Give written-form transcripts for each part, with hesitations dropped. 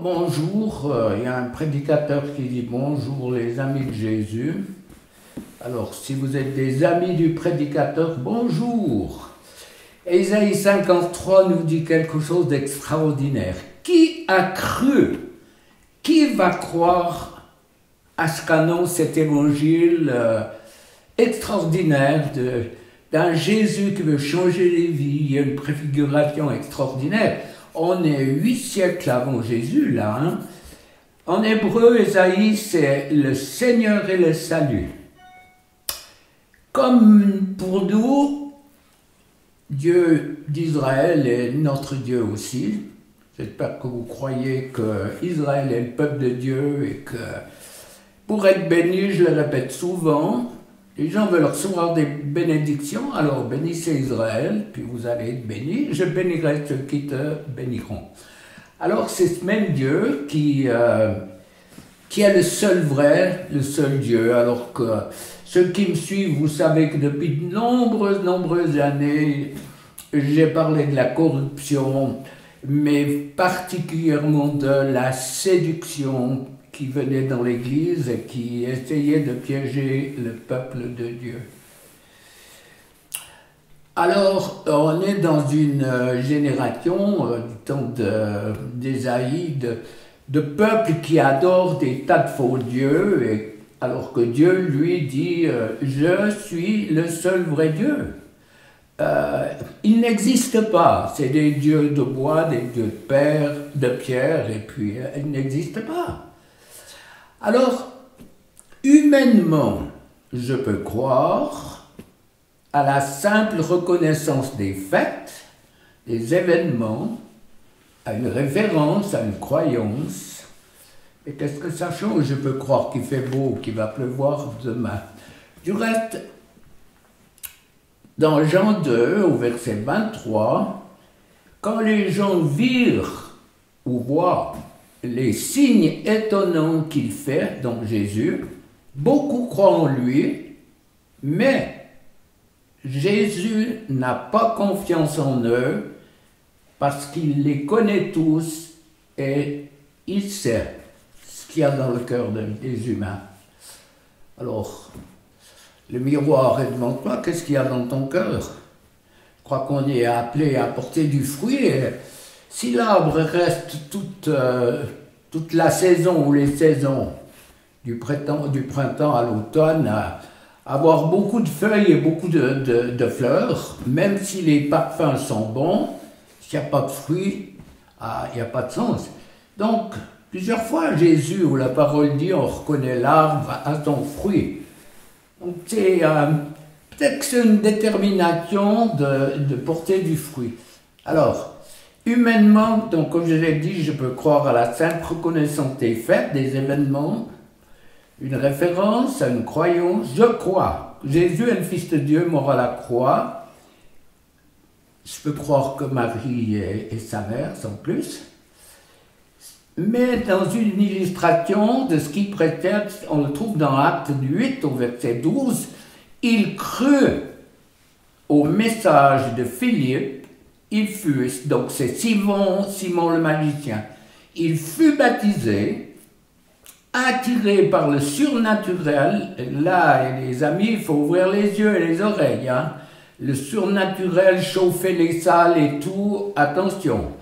Bonjour, il y a un prédicateur qui dit bonjour les amis de Jésus. Alors, si vous êtes des amis du prédicateur, bonjour. Ésaïe 53 nous dit quelque chose d'extraordinaire. Qui a cru? Qui va croire à ce qu'annonce cet évangile extraordinaire d'un Jésus qui veut changer les vies? Il y a une préfiguration extraordinaire. On est 8 siècles avant Jésus, là. Hein? En hébreu, Ésaïe, c'est le Seigneur et le salut. Comme pour nous, Dieu d'Israël est notre Dieu aussi. J'espère que vous croyez qu'Israël est le peuple de Dieu et que pour être béni, je le répète souvent, les gens veulent recevoir des bénédictions, alors bénissez Israël, puis vous allez être bénis, je bénirai ceux qui te béniront. Alors c'est ce même Dieu qui est le seul vrai, le seul Dieu, alors que ceux qui me suivent, vous savez que depuis de nombreuses années, j'ai parlé de la corruption, mais particulièrement de la séduction qui venait dans l'Église et qui essayait de piéger le peuple de Dieu. Alors, on est dans une génération, du temps d'Ésaïe, de peuples qui adorent des tas de faux dieux, et, alors que Dieu lui dit « Je suis le seul vrai Dieu ». Il n'existe pas, c'est des dieux de bois, des dieux de pierre, et puis ils n'existent pas. Alors, humainement, je peux croire à la simple reconnaissance des faits, des événements, à une référence, à une croyance. Et qu'est-ce que ça change? Je peux croire qu'il fait beau, qu'il va pleuvoir demain. Du reste, dans Jean 2, au verset 23, quand les gens virent ou voient les signes étonnants qu'il fait, donc Jésus, beaucoup croient en lui, mais Jésus n'a pas confiance en eux parce qu'il les connaît tous et il sait ce qu'il y a dans le cœur des humains. Alors, le miroir, et demande-toi, qu'est-ce qu'il y a dans ton cœur? Je crois qu'on est appelé à porter du fruit. Et si l'arbre reste toute la saison ou les saisons, du printemps à l'automne, à avoir beaucoup de feuilles et beaucoup de fleurs, même si les parfums sont bons, s'il n'y a pas de fruits, il n'y a pas de sens. Donc, plusieurs fois, Jésus, où la parole dit, on reconnaît l'arbre à son fruit. Donc, c'est peut-être que c'est une détermination de porter du fruit. Alors, humainement, donc, comme je l'ai dit, je peux croire à la simple reconnaissance des faits, des événements, une référence à une croyance. Je crois. Jésus est le Fils de Dieu, mort à la croix. Je peux croire que Marie est sa mère, sans plus. Mais dans une illustration de ce qui précède, on le trouve dans Acte 8, au verset 12, il crut au message de Philippe, il fut, donc c'est Simon le magicien, il fut baptisé, attiré par le surnaturel. Là, les amis, il faut ouvrir les yeux et les oreilles, hein. Le surnaturel, chauffer les salles et tout, attention.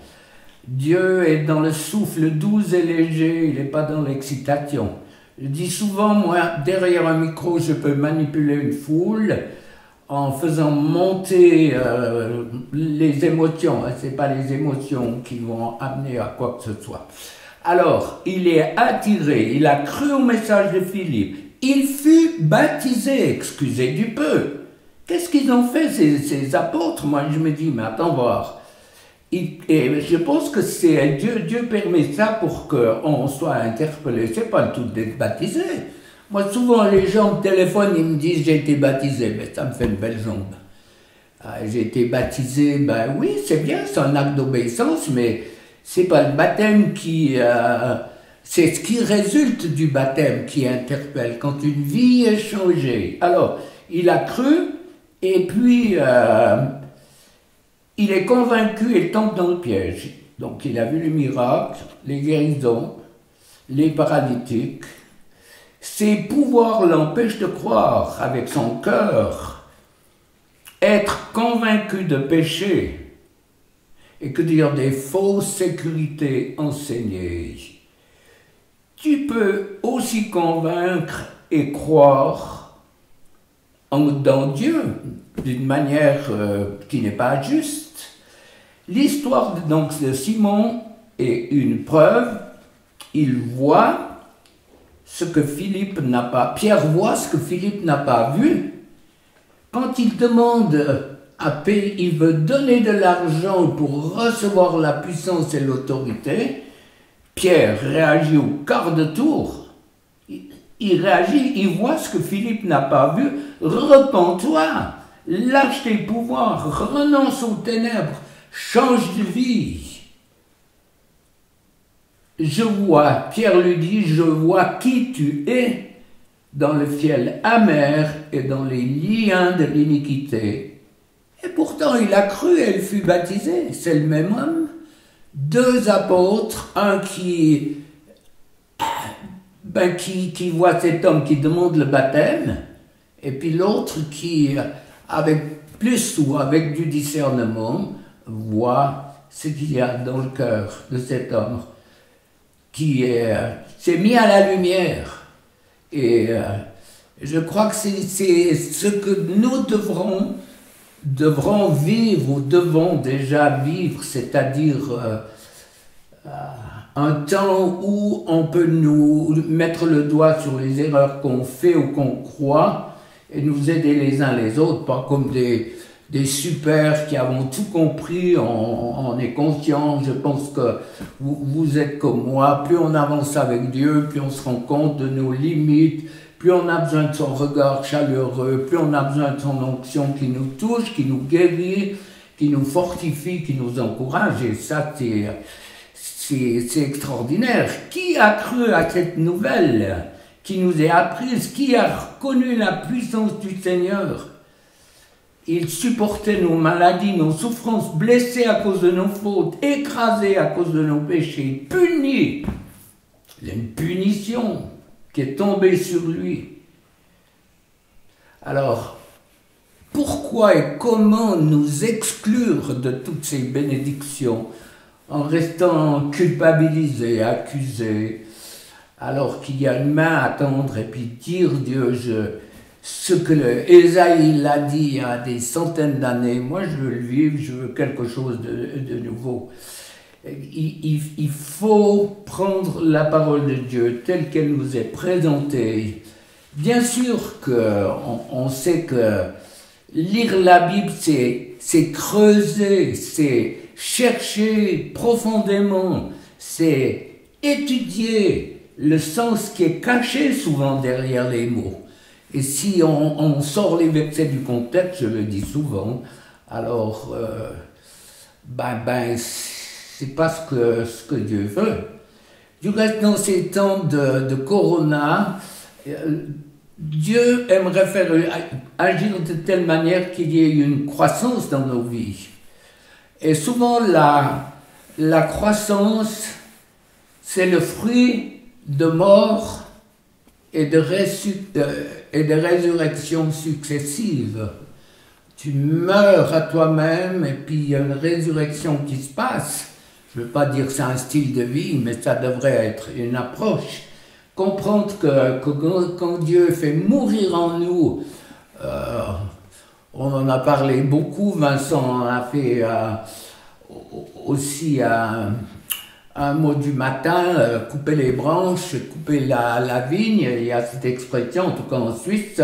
Dieu est dans le souffle doux et léger, il n'est pas dans l'excitation. Je dis souvent, moi, derrière un micro, je peux manipuler une foule en faisant monter les émotions. Ce n'est pas les émotions qui vont amener à quoi que ce soit. Alors, il est attiré, il a cru au message de Philippe. Il fut baptisé, excusez du peu. Qu'est-ce qu'ils ont fait, ces apôtres? Moi, je me dis, mais attends voir. Et je pense que c'est Dieu permet ça pour qu'on soit interpellé. C'est pas le tout d'être baptisé. Moi, souvent, les gens me téléphonent, ils me disent j'ai été baptisé, mais ça me fait une belle jambe. J'ai été baptisé, ben oui, c'est bien, c'est un acte d'obéissance, mais c'est pas le baptême c'est ce qui résulte du baptême qui interpelle, quand une vie est changée. Alors, il a cru, et puis il est convaincu et tombe dans le piège. Donc il a vu les miracles, les guérisons, les paralytiques. Ses pouvoirs l'empêchent de croire avec son cœur, être convaincu de péché, et que dire des fausses sécurités enseignées. Tu peux aussi convaincre et croire dans Dieu d'une manière qui n'est pas juste. L'histoire donc de Simon est une preuve. Il voit ce que Philippe n'a pas. Pierre voit ce que Philippe n'a pas vu. Quand il demande à payer, il veut donner de l'argent pour recevoir la puissance et l'autorité. Pierre réagit au quart de tour. Il réagit, il voit ce que Philippe n'a pas vu. Repens-toi, lâche tes pouvoirs, renonce aux ténèbres, change de vie. Je vois, Pierre lui dit, je vois qui tu es dans le fiel amer et dans les liens de l'iniquité. Et pourtant il a cru et il fut baptisé, c'est le même homme. Deux apôtres, un qui voit cet homme qui demande le baptême, et puis l'autre qui, avec plus ou avec du discernement, voit ce qu'il y a dans le cœur de cet homme qui s'est mis à la lumière. Et je crois que c'est ce que nous devrons vivre ou devons déjà vivre, c'est-à-dire un temps où on peut nous mettre le doigt sur les erreurs qu'on fait ou qu'on croit et nous aider les uns les autres, pas comme des super qui avons tout compris, on est conscient. Je pense que vous êtes comme moi, plus on avance avec Dieu, plus on se rend compte de nos limites, plus on a besoin de son regard chaleureux, plus on a besoin de son onction qui nous touche, qui nous guérit, qui nous fortifie, qui nous encourage. Et ça, c'est extraordinaire. Qui a cru à cette nouvelle qui nous est apprise? Qui a reconnu la puissance du Seigneur? Il supportait nos maladies, nos souffrances, blessé à cause de nos fautes, écrasé à cause de nos péchés, puni. Il y a une punition qui est tombée sur lui. Alors, pourquoi et comment nous exclure de toutes ces bénédictions en restant culpabilisés, accusés, alors qu'il y a une main à tendre et puis dire Dieu, ce que Ésaïe l'a dit il y a des centaines d'années, moi je veux le vivre, je veux quelque chose de nouveau. Il faut prendre la parole de Dieu telle qu'elle nous est présentée. Bien sûr qu'on sait que lire la Bible, c'est creuser, c'est chercher profondément, c'est étudier le sens qui est caché souvent derrière les mots. Et si on sort les versets du contexte, je le dis souvent, alors c'est pas ce que Dieu veut. Du reste, dans ces temps de corona, Dieu aimerait agir de telle manière qu'il y ait une croissance dans nos vies. Et souvent, la croissance, c'est le fruit de mort et de résurrection successives. Tu meurs à toi-même et puis il y a une résurrection qui se passe. Je ne veux pas dire que c'est un style de vie, mais ça devrait être une approche. Comprendre que quand Dieu fait mourir en nous, on en a parlé beaucoup, Vincent en a fait aussi un mot du matin, couper les branches, couper la vigne. Il y a cette expression, en tout cas en Suisse,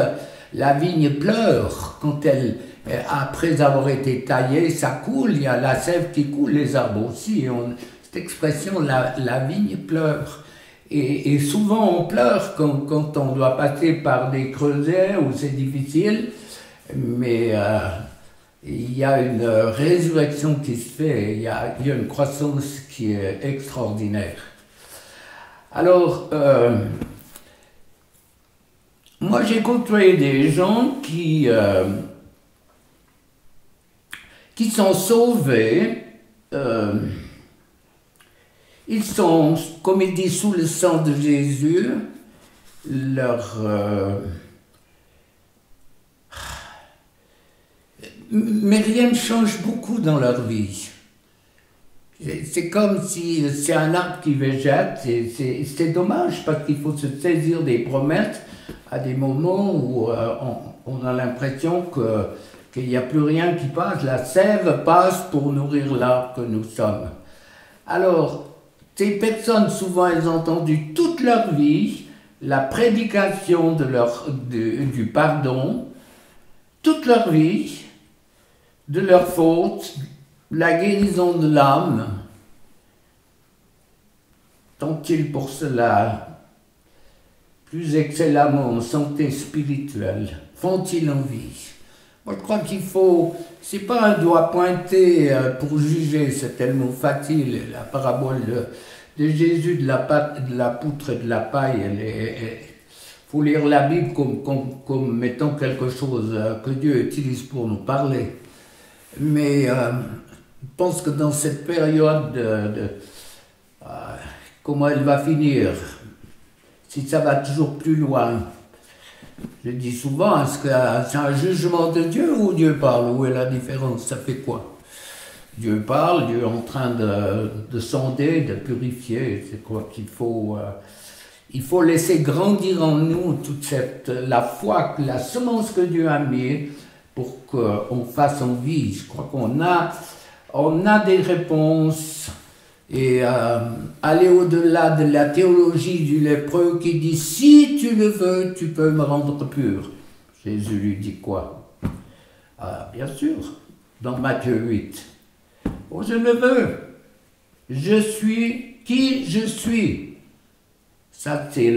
la vigne pleure. Quand elle, après avoir été taillée, ça coule, il y a la sève qui coule, les arbres aussi. Cette expression, la vigne pleure. Et souvent on pleure quand on doit passer par des creusets où c'est difficile, mais il y a une résurrection qui se fait, il y a une croissance qui est extraordinaire. Alors, moi j'ai côtoyé des gens qui sont sauvés Ils sont, comme il dit, sous le sang de Jésus. Mais rien ne change beaucoup dans leur vie. C'est comme si c'est un arbre qui végète, c'est dommage parce qu'il faut se saisir des promesses à des moments où on a l'impression qu'il n'y a plus rien qui passe, la sève passe pour nourrir l'arbre que nous sommes. Alors, ces personnes, souvent, elles ont entendu toute leur vie la prédication du pardon, toute leur vie, de leurs fautes, la guérison de l'âme. Sont-ils pour cela plus excellemment en santé spirituelle? Font-ils envie? Moi, je crois qu'il faut, c'est pas un doigt pointé pour juger, c'est tellement facile. La parabole de Jésus de la poutre et de la paille, faut lire la Bible comme mettant quelque chose que Dieu utilise pour nous parler. Mais je pense que dans cette période comment elle va finir, si ça va toujours plus loin. Je dis souvent, est-ce que c'est un jugement de Dieu ou Dieu parle? Où est la différence? Ça fait quoi? Dieu parle, Dieu est en train de sonder, de purifier. C'est quoi qu'il faut? Il faut laisser grandir en nous toute la foi, la semence que Dieu a mise pour qu'on fasse en vie. Je crois qu'on a des réponses. Et aller au-delà de la théologie du lépreux qui dit « Si tu le veux, tu peux me rendre pur ». Jésus lui dit quoi? Bien sûr, dans Matthieu 8. « Oh, je le veux. Je suis qui je suis. » Ça, c'est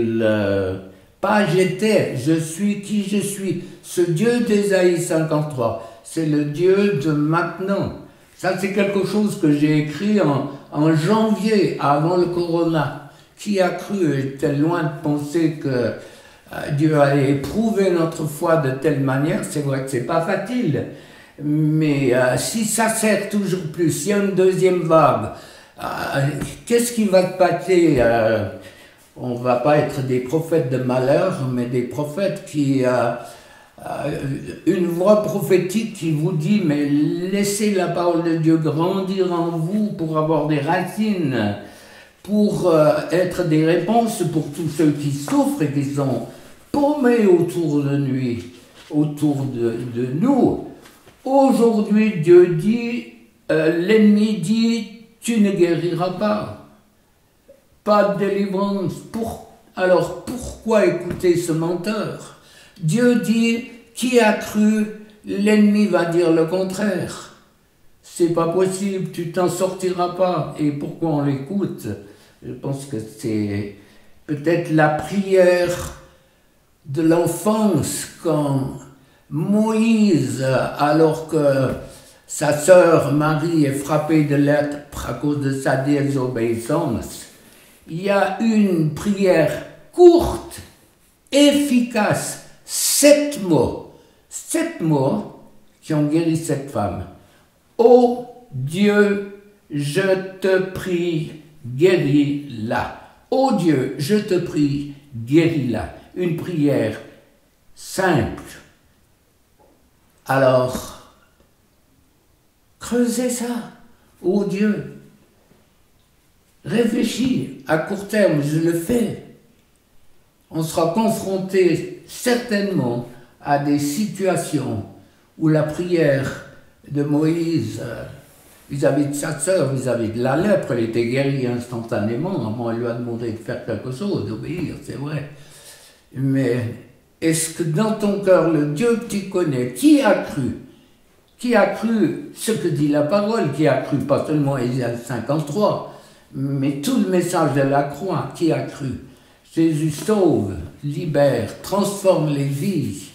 pas j'étais, je suis qui je suis. Ce Dieu d'Ésaïe 53, c'est le Dieu de maintenant. Ça, c'est quelque chose que j'ai écrit en janvier, avant le corona. Qui a cru, était loin de penser que Dieu allait éprouver notre foi de telle manière. C'est vrai que c'est pas facile. Mais si ça sert toujours plus, s'il y a une deuxième vague, qu'est-ce qui va te passer? On ne va pas être des prophètes de malheur, mais des prophètes qui... une voix prophétique qui vous dit, mais laissez la parole de Dieu grandir en vous pour avoir des racines, pour être des réponses pour tous ceux qui souffrent et qui sont paumés autour de nous. Aujourd'hui, Dieu dit, l'ennemi dit, tu ne guériras pas. Pas de délivrance. Alors pourquoi écouter ce menteur? Dieu dit, qui a cru, l'ennemi va dire le contraire. C'est pas possible, tu t'en sortiras pas. Et pourquoi on l'écoute? Je pense que c'est peut-être la prière de l'enfance quand Moïse, alors que sa sœur Marie est frappée de lèpre à cause de sa désobéissance, il y a une prière courte, efficace, 7 mots qui ont guéri cette femme. Ô Dieu, je te prie, guéris-la. Ô Dieu, je te prie, guéris-la. Une prière simple. Alors, creusez ça. Ô Dieu, réfléchis. À court terme, je le fais. On sera confronté certainement à des situations où la prière de Moïse vis-à-vis de sa sœur, vis-à-vis de la lèpre, elle était guérie instantanément. Maman, elle lui a demandé de faire quelque chose, d'obéir, c'est vrai. Mais est-ce que dans ton cœur, le Dieu que tu connais, qui a cru ce que dit la parole, qui a cru pas seulement Ésaïe 53, mais tout le message de la croix, qui a cru? Jésus sauve, libère, transforme les vies.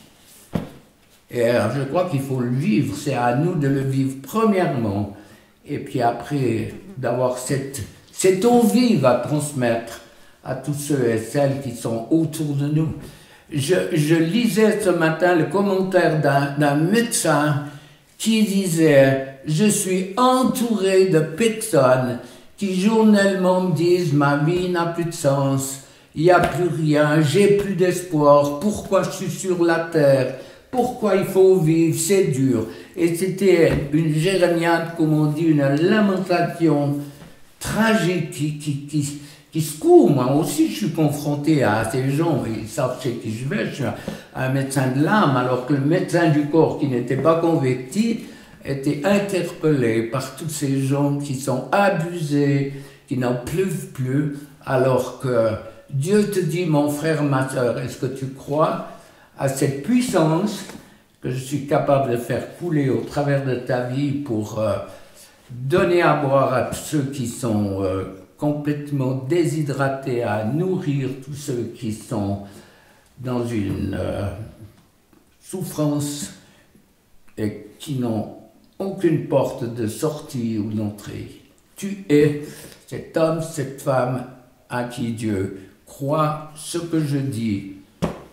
Et alors, je crois qu'il faut le vivre, c'est à nous de le vivre premièrement, et puis après d'avoir cette eau vive à transmettre à tous ceux et celles qui sont autour de nous. Je lisais ce matin le commentaire d'un médecin qui disait « Je suis entouré de personnes qui journellement me disent ma vie n'a plus de sens, il n'y a plus rien, j'ai plus d'espoir, pourquoi je suis sur la terre, pourquoi il faut vivre, c'est dur. Et c'était une jérémiade, comme on dit, une lamentation tragique qui secoue. Moi aussi, je suis confronté à ces gens, ils savent chez qui je vais, je suis un médecin de l'âme, alors que le médecin du corps qui n'était pas converti était interpellé par tous ces gens qui sont abusés, qui n'en peuvent plus, alors que Dieu te dit, mon frère, ma soeur, est-ce que tu crois à cette puissance que je suis capable de faire couler au travers de ta vie pour donner à boire à tous ceux qui sont complètement déshydratés, à nourrir tous ceux qui sont dans une souffrance et qui n'ont aucune porte de sortie ou d'entrée. Tu es cet homme, cette femme à qui Dieu croit ce que je dis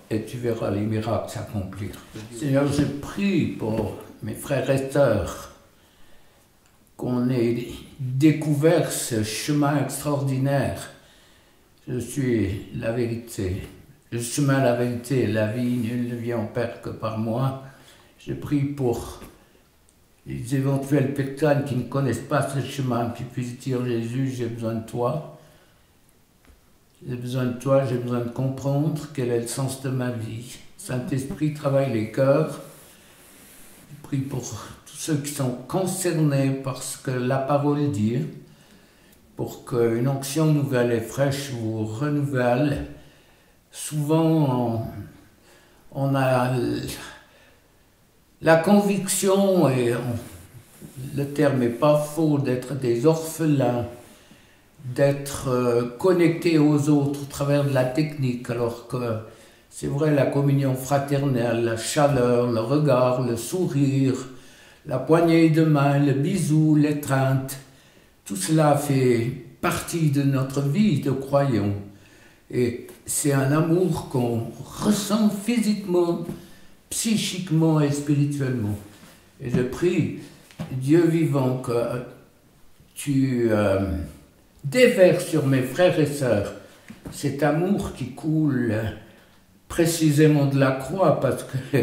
et tu verras les miracles s'accomplir. Seigneur, je prie pour mes frères et sœurs qu'on ait découvert ce chemin extraordinaire. Je suis la vérité, le chemin, la vérité, la vie, nul ne vient au Père que par moi. Je prie pour les éventuelles personnes qui ne connaissent pas ce chemin, qui puissent dire, Jésus, j'ai besoin de toi. J'ai besoin de toi, j'ai besoin de comprendre quel est le sens de ma vie. Saint-Esprit, travaille les cœurs. Je prie pour tous ceux qui sont concernés par ce que la parole dit, pour qu'une onction nouvelle et fraîche vous renouvelle. Souvent, on a la conviction, et le terme n'est pas faux, d'être des orphelins, d'être connectés aux autres au travers de la technique, alors que c'est vrai, la communion fraternelle, la chaleur, le regard, le sourire, la poignée de main, le bisou, l'étreinte, tout cela fait partie de notre vie de croyants. Et c'est un amour qu'on ressent physiquement, psychiquement et spirituellement. Et je prie, Dieu vivant, que tu déverses sur mes frères et sœurs cet amour qui coule précisément de la croix, parce que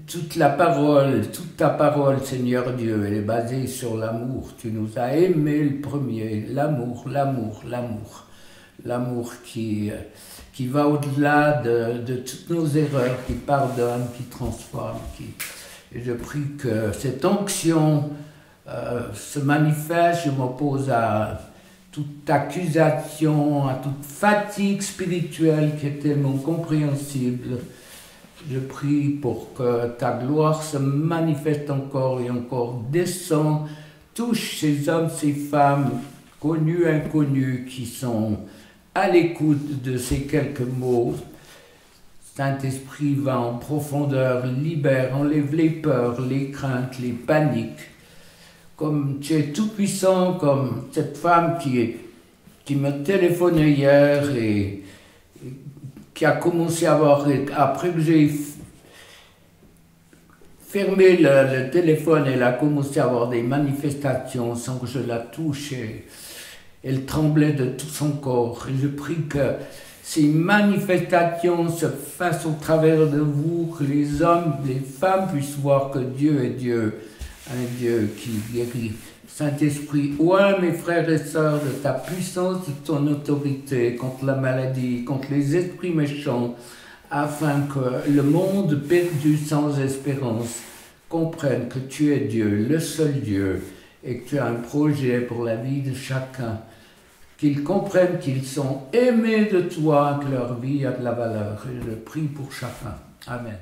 toute ta parole, Seigneur Dieu, elle est basée sur l'amour. Tu nous as aimés le premier, l'amour, l'amour, l'amour. L'amour qui va au-delà de toutes nos erreurs, qui pardonne, qui transforme. Et je prie que cette onction se manifeste. Je m'oppose à toute accusation, à toute fatigue spirituelle qui est tellement compréhensible. Je prie pour que ta gloire se manifeste encore et encore, descend, touche ces hommes, ces femmes, connus, inconnus, qui sont à l'écoute de ces quelques mots. Saint-Esprit, va en profondeur, libère, enlève les peurs, les craintes, les paniques. Comme tu es tout-puissant, comme cette femme qui m'a téléphoné hier et qui a commencé à avoir, après que j'ai fermé le téléphone, elle a commencé à avoir des manifestations sans que je la touche. Elle tremblait de tout son corps. Et je prie que ces manifestations se fassent au travers de vous, que les hommes, les femmes puissent voir que Dieu est Dieu, un Dieu qui guérit. Saint-Esprit, oins mes frères et sœurs de ta puissance, de ton autorité contre la maladie, contre les esprits méchants, afin que le monde perdu sans espérance comprenne que tu es Dieu, le seul Dieu, et que tu as un projet pour la vie de chacun. Qu'ils comprennent qu'ils sont aimés de toi, que leur vie a de la valeur. Et je prie pour chacun. Amen.